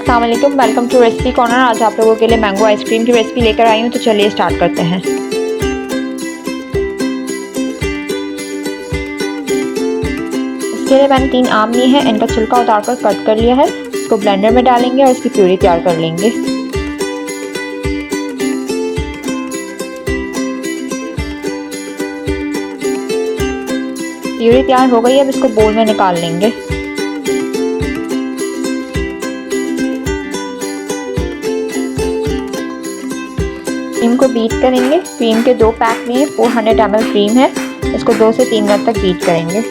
अस्सलाम वालेकुम, welcome to recipe corner. आज आप लोगों के लिए मैंगो आइसक्रीम की रेसिपी लेकर आई हूँ, तो चलिए स्टार्ट करते हैं। इसके लिए मैंने 3 आम लिए हैं, इनका छिलका उतारकर कट कर लिया है। इसको ब्लेंडर में डालेंगे और इसकी प्यूरी तैयार कर लेंगे। प्यूरी तैयार हो गई है, अब इसको बोल में निकाल लेंगे। क्रीम को बीट करेंगे। क्रीम के 2 पैक लिए, 400 ml क्रीम है। इसको 2 से 3 मिनट तक बीट करेंगे।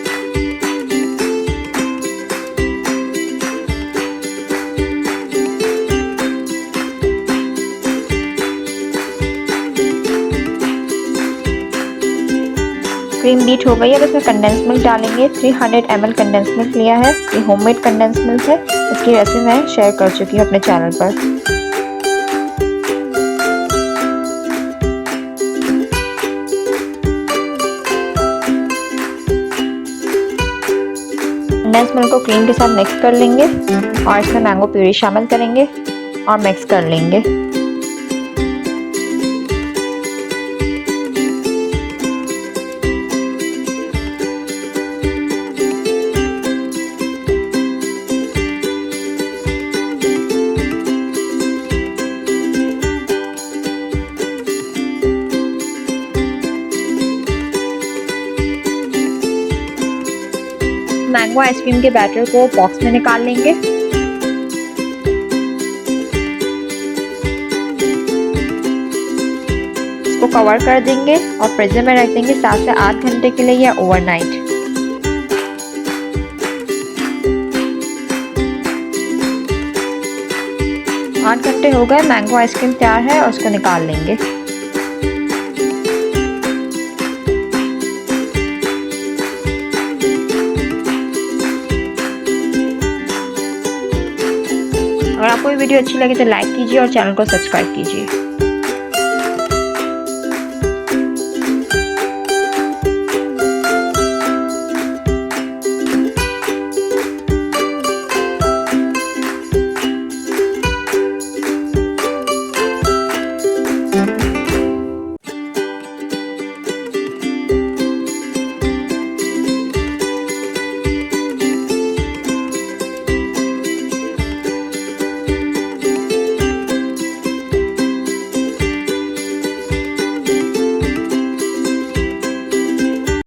क्रीम बीट हो गई है, अब इसमें कंडेंस मिल्क डालेंगे। 300 ml कंडेंस मिल्क लिया है, ये होममेड कंडेंस मिल्क है। इसकी रेसिपी मैं शेयर कर चुकी हूँ अपने चैनल पर। कंडेंस मिल्क को क्रीम के साथ मिक्स कर लेंगे और इसमें मैंगो प्यूरी शामिल करेंगे और मिक्स कर लेंगे। मैंगो आइसक्रीम के बैटर को बॉक्स में निकाल लेंगे। इसको कवर कर देंगे और फ्रीजर में रख देंगे 7 से 8 घंटे के लिए या ओवरनाइट। आठ घंटे हो गए, मैंगो आइसक्रीम तैयार है और उसको निकाल लेंगे। अगर आपको ये वीडियो अच्छी लगे तो लाइक कीजिए और चैनल को सब्सक्राइब कीजिए।